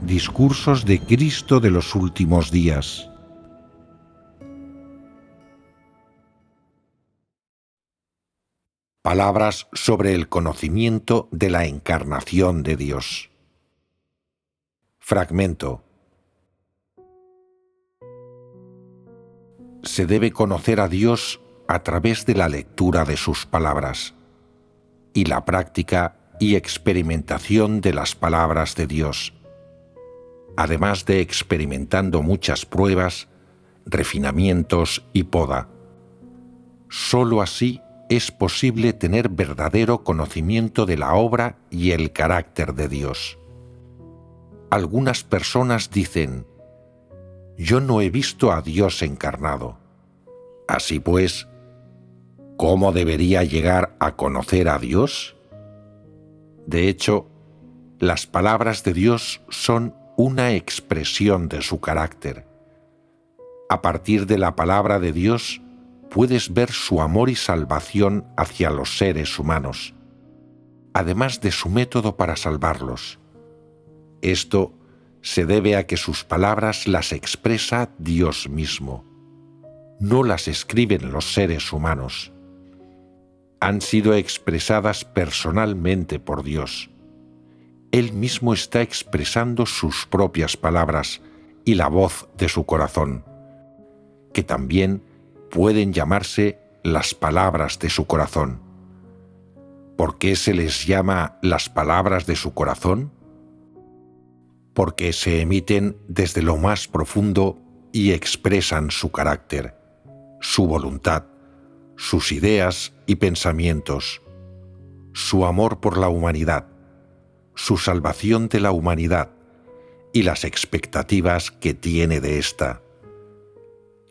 Discursos de Cristo de los últimos días. Palabras sobre el conocimiento de la encarnación de Dios. Fragmento. Se debe conocer a Dios a través de la lectura de sus palabras y la práctica y experimentación de las palabras de Dios, además de experimentando muchas pruebas, refinamientos y poda. Sólo así es posible tener verdadero conocimiento de la obra y el carácter de Dios. Algunas personas dicen: yo no he visto a Dios encarnado. Así pues, ¿cómo debería llegar a conocer a Dios? De hecho, las palabras de Dios son una expresión de su carácter. A partir de la palabra de Dios, puedes ver su amor y salvación hacia los seres humanos, además de su método para salvarlos. Esto se debe a que sus palabras las expresa Dios mismo. No las escriben los seres humanos. Han sido expresadas personalmente por Dios. Él mismo está expresando sus propias palabras y la voz de su corazón, que también pueden llamarse las palabras de su corazón. ¿Por qué se les llama las palabras de su corazón? Porque se emiten desde lo más profundo y expresan su carácter, su voluntad, sus ideas y pensamientos, su amor por la humanidad, su salvación de la humanidad y las expectativas que tiene de ésta.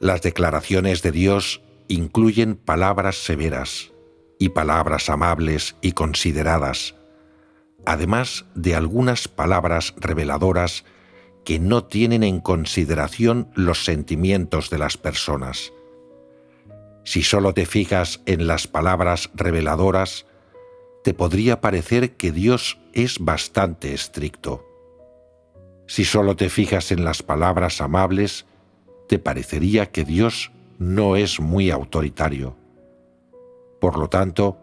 Las declaraciones de Dios incluyen palabras severas y palabras amables y consideradas, además de algunas palabras reveladoras que no tienen en consideración los sentimientos de las personas. Si solo te fijas en las palabras reveladoras, te podría parecer que Dios es bastante estricto. Si solo te fijas en las palabras amables, te parecería que Dios no es muy autoritario. Por lo tanto,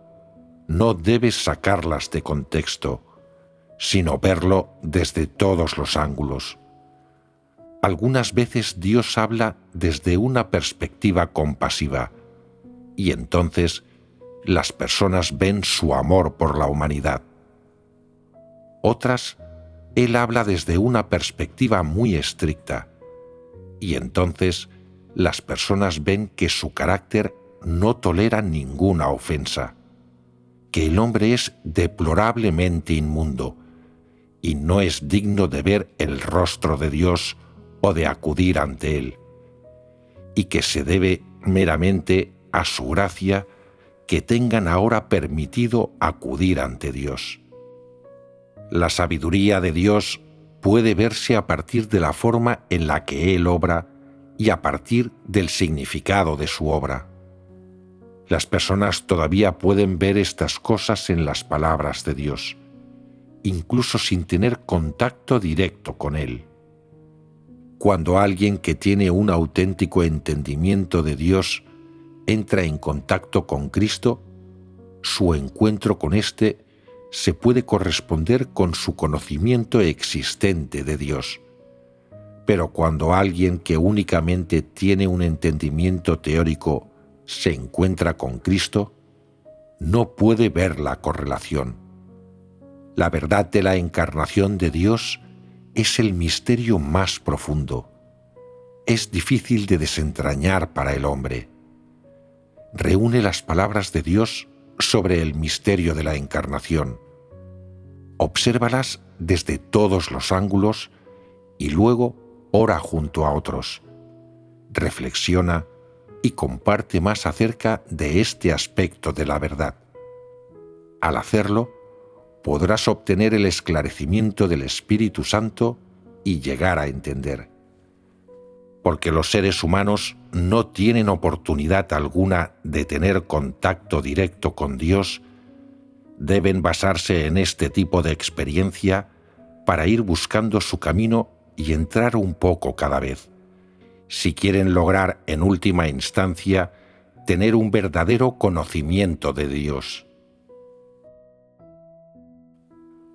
no debes sacarlas de contexto, sino verlo desde todos los ángulos. Algunas veces Dios habla desde una perspectiva compasiva, y entonces las personas ven su amor por la humanidad. Otras, Él habla desde una perspectiva muy estricta, y entonces las personas ven que su carácter no tolera ninguna ofensa, que el hombre es deplorablemente inmundo y no es digno de ver el rostro de Dios o de acudir ante Él, y que se debe meramente a su gracia que tengan ahora permitido acudir ante Dios. La sabiduría de Dios puede verse a partir de la forma en la que Él obra y a partir del significado de su obra. Las personas todavía pueden ver estas cosas en las palabras de Dios, incluso sin tener contacto directo con Él. Cuando alguien que tiene un auténtico entendimiento de Dios entra en contacto con Cristo, su encuentro con éste se puede corresponder con su conocimiento existente de Dios. Pero cuando alguien que únicamente tiene un entendimiento teórico se encuentra con Cristo, no puede ver la correlación. La verdad de la encarnación de Dios es el misterio más profundo. Es difícil de desentrañar para el hombre. Reúne las palabras de Dios sobre el misterio de la encarnación. Obsérvalas desde todos los ángulos y luego ora junto a otros. Reflexiona y comparte más acerca de este aspecto de la verdad. Al hacerlo, podrás obtener el esclarecimiento del Espíritu Santo y llegar a entender. Porque los seres humanos no tienen oportunidad alguna de tener contacto directo con Dios, deben basarse en este tipo de experiencia para ir buscando su camino y entrar un poco cada vez, si quieren lograr en última instancia tener un verdadero conocimiento de Dios.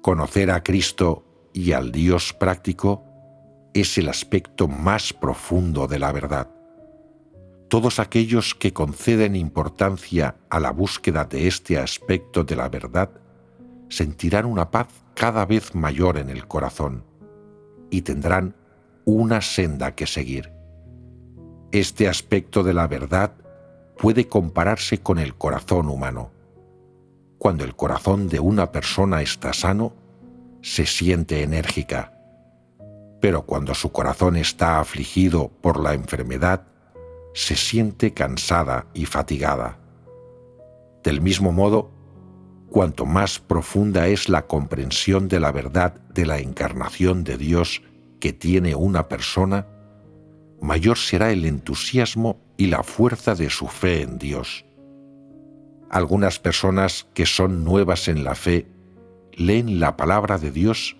Conocer a Cristo y al Dios práctico es el aspecto más profundo de la verdad. Todos aquellos que conceden importancia a la búsqueda de este aspecto de la verdad sentirán una paz cada vez mayor en el corazón y tendrán una senda que seguir. Este aspecto de la verdad puede compararse con el corazón humano. Cuando el corazón de una persona está sano, se siente enérgica, pero cuando su corazón está afligido por la enfermedad, se siente cansada y fatigada. Del mismo modo, cuanto más profunda es la comprensión de la verdad de la encarnación de Dios que tiene una persona, mayor será el entusiasmo y la fuerza de su fe en Dios. Algunas personas que son nuevas en la fe leen la palabra de Dios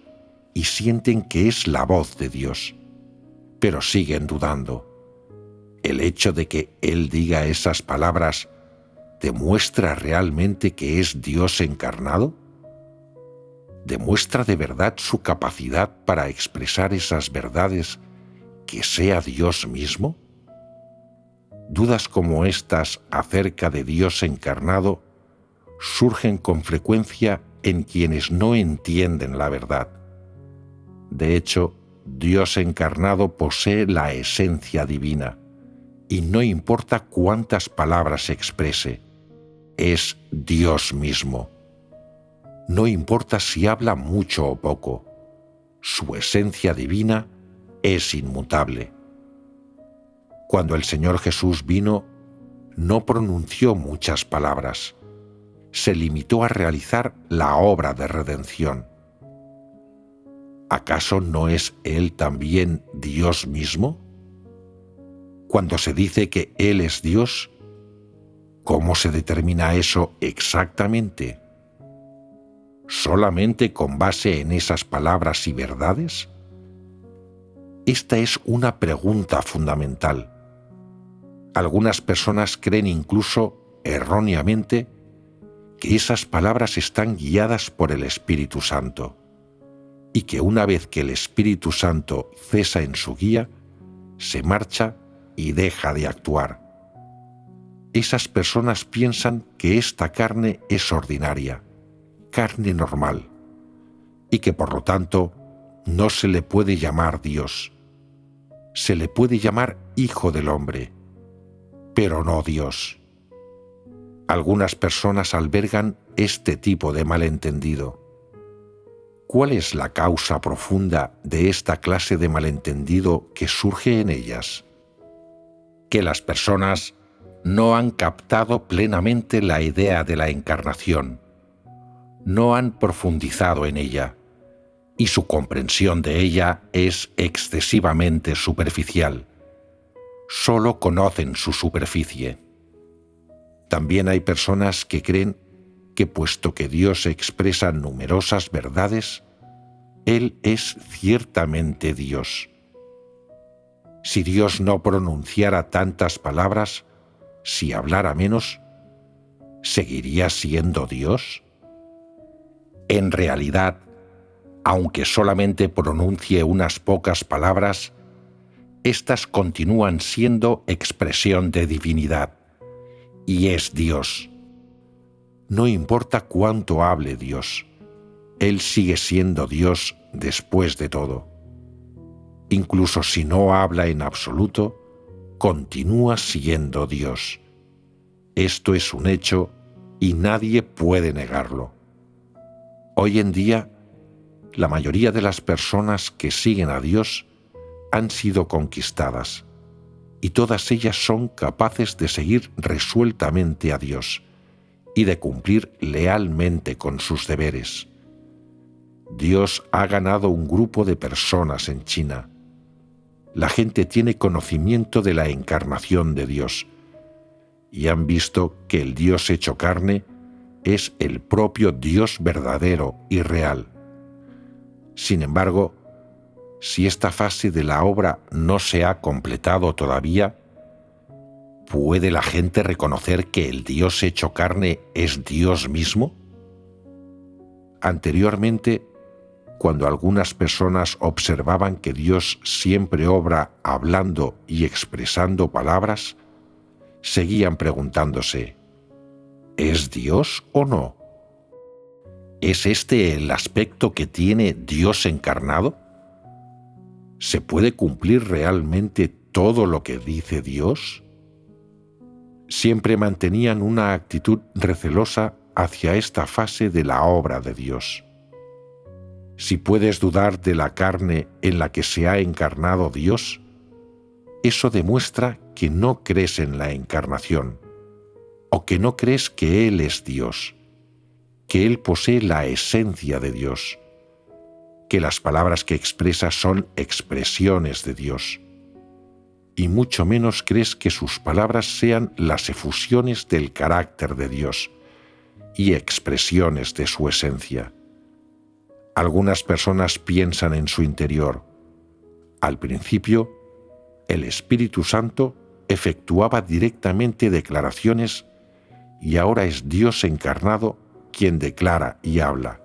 y sienten que es la voz de Dios, pero siguen dudando. ¿El hecho de que Él diga esas palabras demuestra realmente que es Dios encarnado? ¿Demuestra de verdad su capacidad para expresar esas verdades que sea Dios mismo? Dudas como estas acerca de Dios encarnado surgen con frecuencia en quienes no entienden la verdad. De hecho, Dios encarnado posee la esencia divina, y no importa cuántas palabras exprese, es Dios mismo. No importa si habla mucho o poco, su esencia divina es inmutable. Cuando el Señor Jesús vino, no pronunció muchas palabras, se limitó a realizar la obra de redención. ¿Acaso no es Él también Dios mismo? Cuando se dice que Él es Dios, ¿cómo se determina eso exactamente? ¿Solamente con base en esas palabras y verdades? Esta es una pregunta fundamental. Algunas personas creen incluso erróneamente que esas palabras están guiadas por el Espíritu Santo y que una vez que el Espíritu Santo cesa en su guía, se marcha y deja de actuar. Esas personas piensan que esta carne es ordinaria, carne normal, y que por lo tanto no se le puede llamar Dios. Se le puede llamar Hijo del Hombre, pero no Dios. Algunas personas albergan este tipo de malentendido. ¿Cuál es la causa profunda de esta clase de malentendido que surge en ellas? Que las personas no han captado plenamente la idea de la encarnación, no han profundizado en ella, y su comprensión de ella es excesivamente superficial. Solo conocen su superficie. También hay personas que creen que puesto que Dios expresa numerosas verdades, Él es ciertamente Dios. Si Dios no pronunciara tantas palabras, si hablara menos, ¿seguiría siendo Dios? En realidad, aunque solamente pronuncie unas pocas palabras, éstas continúan siendo expresión de divinidad, y es Dios. No importa cuánto hable Dios, Él sigue siendo Dios después de todo. Incluso si no habla en absoluto, continúa siendo Dios. Esto es un hecho y nadie puede negarlo. Hoy en día, la mayoría de las personas que siguen a Dios han sido conquistadas, y todas ellas son capaces de seguir resueltamente a Dios y de cumplir lealmente con sus deberes. Dios ha ganado un grupo de personas en China. La gente tiene conocimiento de la encarnación de Dios y han visto que el Dios hecho carne es el propio Dios verdadero y real. Sin embargo, si esta fase de la obra no se ha completado todavía, ¿puede la gente reconocer que el Dios hecho carne es Dios mismo? Anteriormente, cuando algunas personas observaban que Dios siempre obra hablando y expresando palabras, seguían preguntándose, ¿es Dios o no? ¿Es este el aspecto que tiene Dios encarnado? ¿Se puede cumplir realmente todo lo que dice Dios? Siempre mantenían una actitud recelosa hacia esta fase de la obra de Dios. Si puedes dudar de la carne en la que se ha encarnado Dios, eso demuestra que no crees en la encarnación, o que no crees que Él es Dios, que Él posee la esencia de Dios, que las palabras que expresa son expresiones de Dios, y mucho menos crees que sus palabras sean las efusiones del carácter de Dios y expresiones de su esencia. Algunas personas piensan en su interior. Al principio, el Espíritu Santo efectuaba directamente declaraciones y ahora es Dios encarnado quien declara y habla.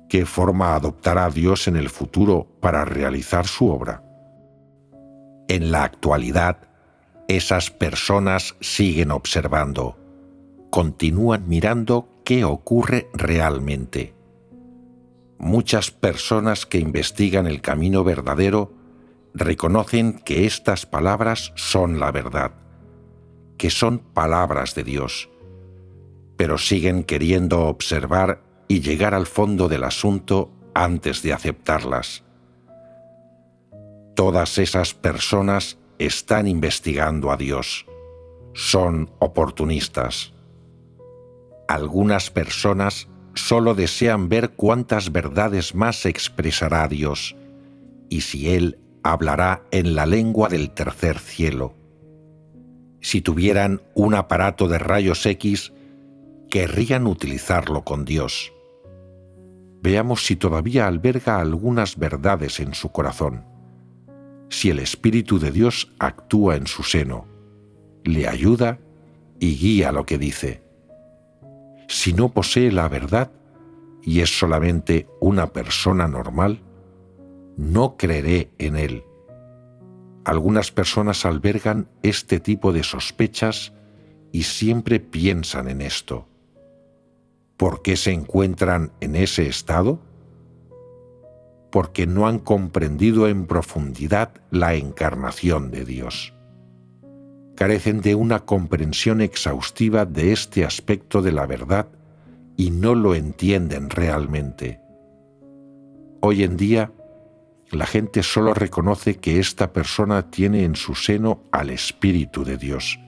¿Qué forma adoptará Dios en el futuro para realizar su obra? En la actualidad, esas personas siguen observando, continúan mirando qué ocurre realmente. Muchas personas que investigan el camino verdadero reconocen que estas palabras son la verdad, que son palabras de Dios, pero siguen queriendo observar y llegar al fondo del asunto antes de aceptarlas. Todas esas personas están investigando a Dios. Son oportunistas. Algunas personas solo desean ver cuántas verdades más expresará Dios y si Él hablará en la lengua del tercer cielo. Si tuvieran un aparato de rayos X, querrían utilizarlo con Dios. Veamos si todavía alberga algunas verdades en su corazón. Si el Espíritu de Dios actúa en su seno, le ayuda y guía lo que dice. Si no posee la verdad y es solamente una persona normal, no creeré en él. Algunas personas albergan este tipo de sospechas y siempre piensan en esto. ¿Por qué se encuentran en ese estado? Porque no han comprendido en profundidad la encarnación de Dios. Carecen de una comprensión exhaustiva de este aspecto de la verdad y no lo entienden realmente. Hoy en día, la gente solo reconoce que esta persona tiene en su seno al Espíritu de Dios,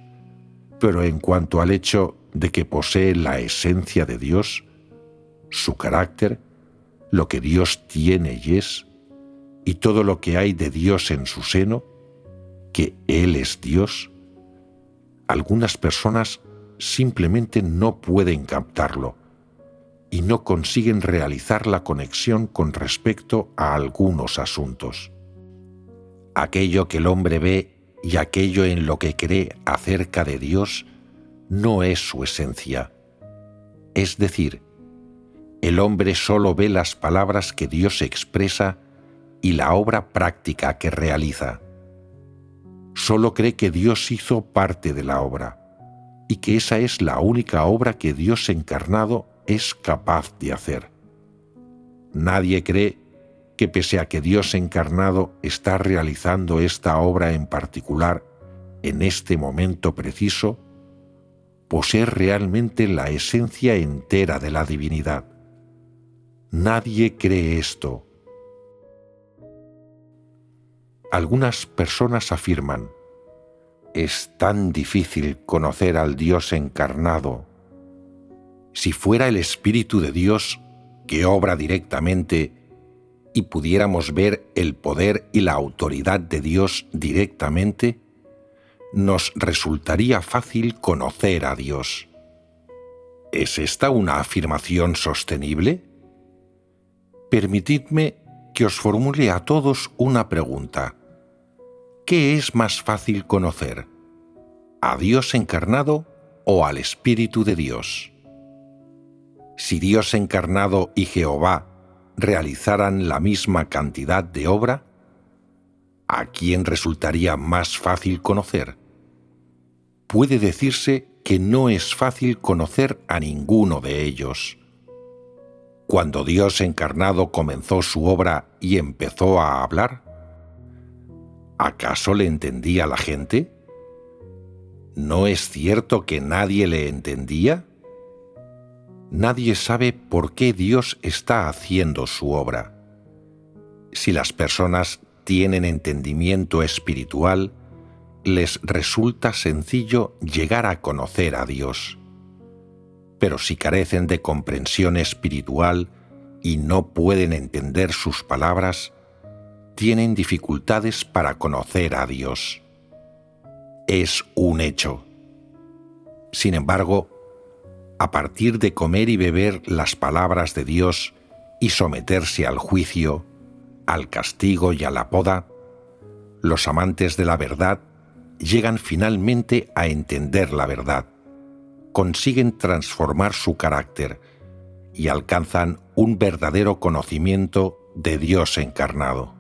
pero en cuanto al hecho de que posee la esencia de Dios, su carácter, lo que Dios tiene y es, y todo lo que hay de Dios en su seno, que Él es Dios, algunas personas simplemente no pueden captarlo y no consiguen realizar la conexión con respecto a algunos asuntos. Aquello que el hombre ve y aquello en lo que cree acerca de Dios no es su esencia. Es decir, el hombre solo ve las palabras que Dios expresa y la obra práctica que realiza. Solo cree que Dios hizo parte de la obra y que esa es la única obra que Dios encarnado es capaz de hacer. Nadie cree que pese a que Dios encarnado está realizando esta obra en particular, en este momento preciso, posee realmente la esencia entera de la divinidad. Nadie cree esto. Algunas personas afirman: es tan difícil conocer al Dios encarnado. Si fuera el Espíritu de Dios que obra directamente y pudiéramos ver el poder y la autoridad de Dios directamente, nos resultaría fácil conocer a Dios. ¿Es esta una afirmación sostenible? Permitidme que os formule a todos una pregunta. ¿Qué es más fácil conocer? ¿A Dios encarnado o al Espíritu de Dios? Si Dios encarnado y Jehová realizaran la misma cantidad de obra, ¿a quién resultaría más fácil conocer? Puede decirse que no es fácil conocer a ninguno de ellos. Cuando Dios encarnado comenzó su obra y empezó a hablar, ¿acaso le entendía la gente? ¿No es cierto que nadie le entendía? Nadie sabe por qué Dios está haciendo su obra. Si las personas tienen entendimiento espiritual, les resulta sencillo llegar a conocer a Dios. Pero si carecen de comprensión espiritual y no pueden entender sus palabras, tienen dificultades para conocer a Dios. Es un hecho. Sin embargo, a partir de comer y beber las palabras de Dios y someterse al juicio, al castigo y a la poda, los amantes de la verdad llegan finalmente a entender la verdad, consiguen transformar su carácter y alcanzan un verdadero conocimiento de Dios encarnado.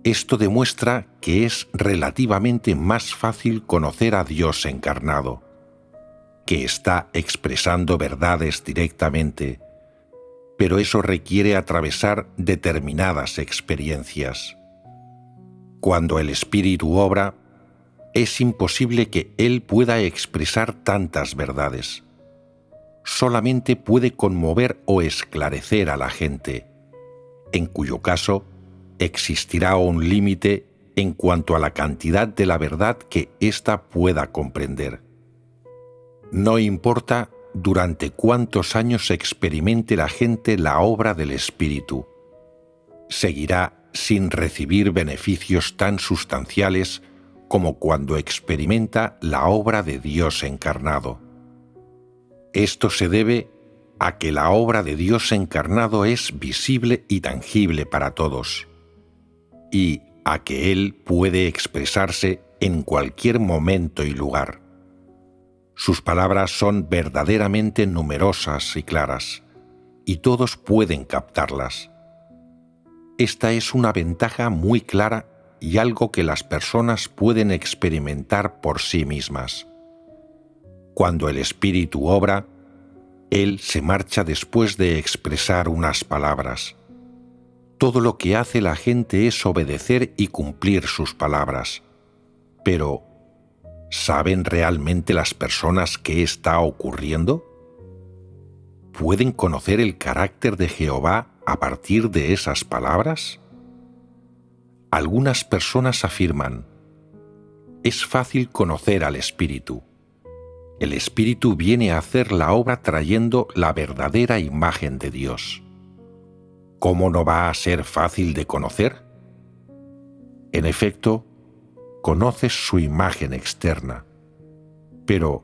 Esto demuestra que es relativamente más fácil conocer a Dios encarnado, que está expresando verdades directamente, pero eso requiere atravesar determinadas experiencias. Cuando el Espíritu obra, es imposible que Él pueda expresar tantas verdades. Solamente puede conmover o esclarecer a la gente, en cuyo caso existirá un límite en cuanto a la cantidad de la verdad que ésta pueda comprender. No importa durante cuántos años experimente la gente la obra del Espíritu, seguirá sin recibir beneficios tan sustanciales como cuando experimenta la obra de Dios encarnado. Esto se debe a que la obra de Dios encarnado es visible y tangible para todos, y a que Él puede expresarse en cualquier momento y lugar. Sus palabras son verdaderamente numerosas y claras, y todos pueden captarlas. Esta es una ventaja muy clara y algo que las personas pueden experimentar por sí mismas. Cuando el Espíritu obra, Él se marcha después de expresar unas palabras. Todo lo que hace la gente es obedecer y cumplir sus palabras. Pero, ¿saben realmente las personas qué está ocurriendo? ¿Pueden conocer el carácter de Jehová a partir de esas palabras? Algunas personas afirman: es fácil conocer al Espíritu. El Espíritu viene a hacer la obra trayendo la verdadera imagen de Dios. ¿Cómo no va a ser fácil de conocer? En efecto, conoces su imagen externa, pero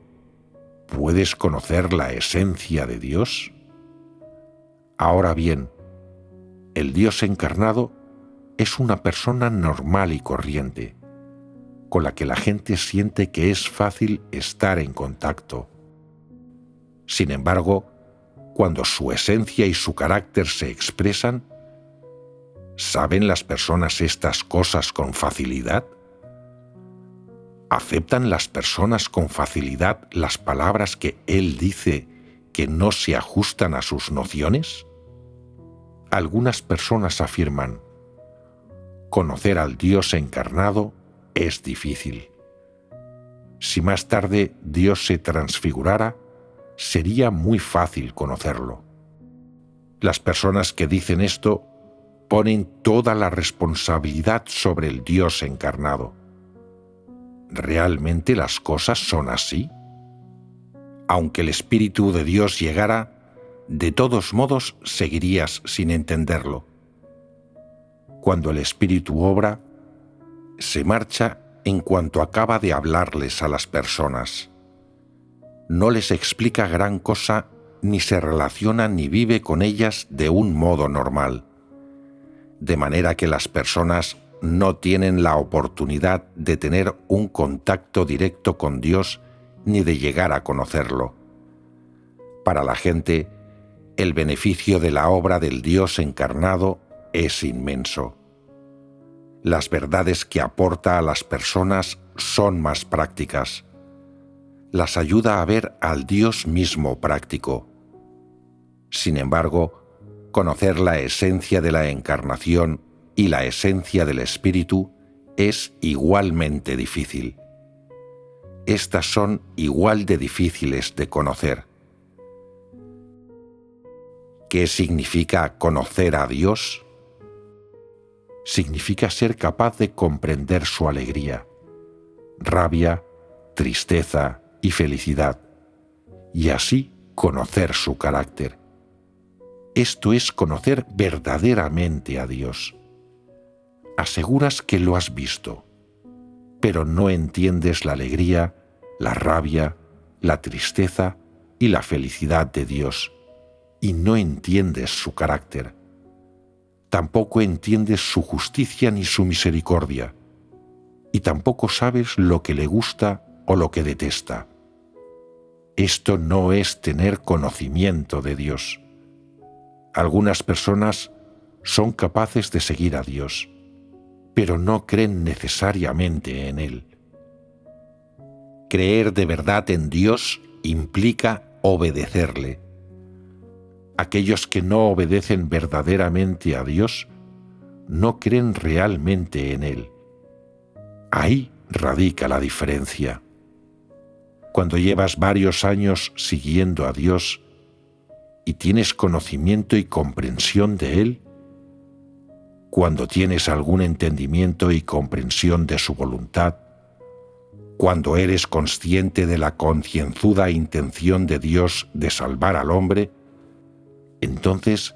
¿puedes conocer la esencia de Dios? Ahora bien, el Dios encarnado es una persona normal y corriente, con la que la gente siente que es fácil estar en contacto. Sin embargo, cuando su esencia y su carácter se expresan, ¿saben las personas estas cosas con facilidad? ¿Aceptan las personas con facilidad las palabras que Él dice que no se ajustan a sus nociones? Algunas personas afirman: conocer al Dios encarnado es difícil. Si más tarde Dios se transfigurara, sería muy fácil conocerlo. Las personas que dicen esto ponen toda la responsabilidad sobre el Dios encarnado. ¿Realmente las cosas son así? Aunque el Espíritu de Dios llegara, de todos modos seguirías sin entenderlo. Cuando el Espíritu obra, se marcha en cuanto acaba de hablarles a las personas. No les explica gran cosa ni se relaciona ni vive con ellas de un modo normal, de manera que las personas no tienen la oportunidad de tener un contacto directo con Dios ni de llegar a conocerlo. Para la gente, el beneficio de la obra del Dios encarnado es inmenso. Las verdades que aporta a las personas son más prácticas. Las ayuda a ver al Dios mismo práctico. Sin embargo, conocer la esencia de la encarnación y la esencia del Espíritu es igualmente difícil. Estas son igual de difíciles de conocer. ¿Qué significa conocer a Dios? Significa ser capaz de comprender su alegría, rabia, tristeza y felicidad, y así conocer su carácter. Esto es conocer verdaderamente a Dios. Aseguras que lo has visto, pero no entiendes la alegría, la rabia, la tristeza y la felicidad de Dios, y no entiendes su carácter. Tampoco entiendes su justicia ni su misericordia, y tampoco sabes lo que le gusta o lo que detesta. Esto no es tener conocimiento de Dios. Algunas personas son capaces de seguir a Dios, pero no creen necesariamente en Él. Creer de verdad en Dios implica obedecerle. Aquellos que no obedecen verdaderamente a Dios no creen realmente en Él. Ahí radica la diferencia. Cuando llevas varios años siguiendo a Dios y tienes conocimiento y comprensión de Él, cuando tienes algún entendimiento y comprensión de su voluntad, cuando eres consciente de la concienzuda intención de Dios de salvar al hombre, entonces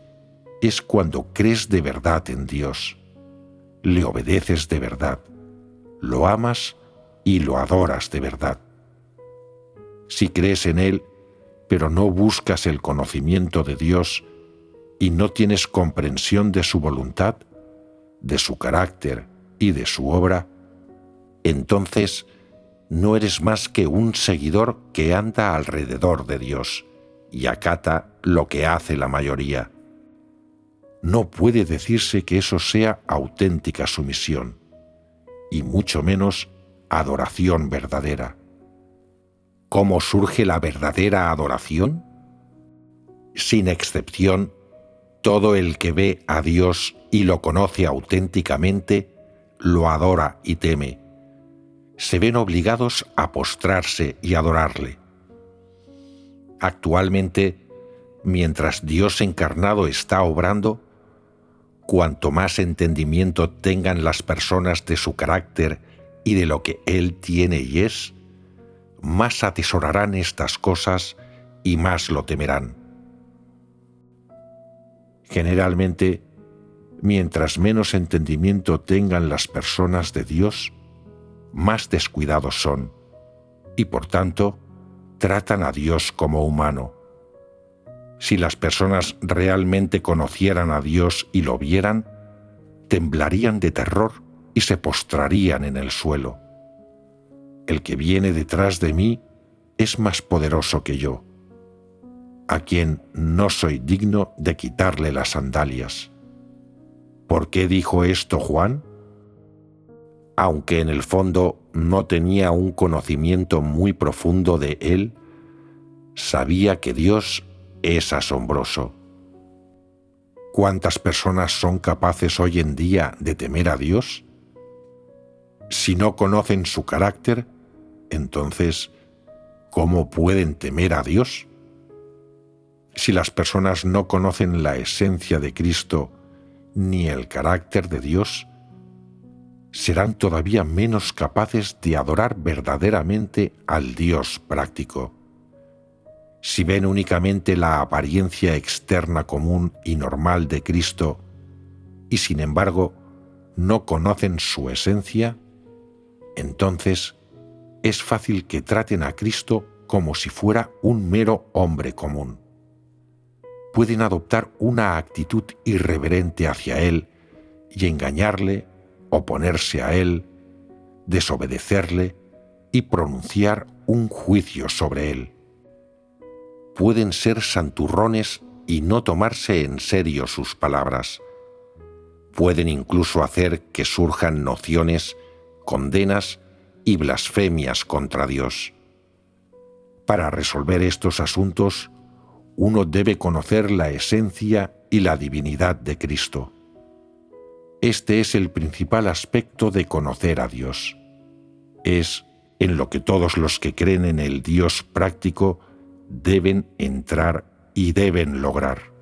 es cuando crees de verdad en Dios, le obedeces de verdad, lo amas y lo adoras de verdad. Si crees en Él, pero no buscas el conocimiento de Dios y no tienes comprensión de su voluntad, de su carácter y de su obra, entonces no eres más que un seguidor que anda alrededor de Dios y acata lo que hace la mayoría. No puede decirse que eso sea auténtica sumisión, y mucho menos adoración verdadera. ¿Cómo surge la verdadera adoración? Sin excepción, todo el que ve a Dios y lo conoce auténticamente, lo adora y teme. Se ven obligados a postrarse y adorarle. Actualmente, mientras Dios encarnado está obrando, cuanto más entendimiento tengan las personas de su carácter y de lo que Él tiene y es, más atesorarán estas cosas y más lo temerán. Generalmente, mientras menos entendimiento tengan las personas de Dios, más descuidados son, y por tanto, tratan a Dios como humano. Si las personas realmente conocieran a Dios y lo vieran, temblarían de terror y se postrarían en el suelo. El que viene detrás de mí es más poderoso que yo, a quien no soy digno de quitarle las sandalias. ¿Por qué dijo esto Juan? Aunque en el fondo no tenía un conocimiento muy profundo de Él, sabía que Dios es asombroso. ¿Cuántas personas son capaces hoy en día de temer a Dios? Si no conocen su carácter, entonces, ¿cómo pueden temer a Dios? Si las personas no conocen la esencia de Cristo ni el carácter de Dios, serán todavía menos capaces de adorar verdaderamente al Dios práctico. Si ven únicamente la apariencia externa común y normal de Cristo y sin embargo no conocen su esencia, entonces es fácil que traten a Cristo como si fuera un mero hombre común. pueden adoptar una actitud irreverente hacia Él y engañarle, oponerse a Él, desobedecerle y pronunciar un juicio sobre Él. Pueden ser santurrones y no tomarse en serio sus palabras. Pueden incluso hacer que surjan nociones, condenas y blasfemias contra Dios. Para resolver estos asuntos, uno debe conocer la esencia y la divinidad de Cristo. Este es el principal aspecto de conocer a Dios. Es en lo que todos los que creen en el Dios práctico deben entrar y deben lograr.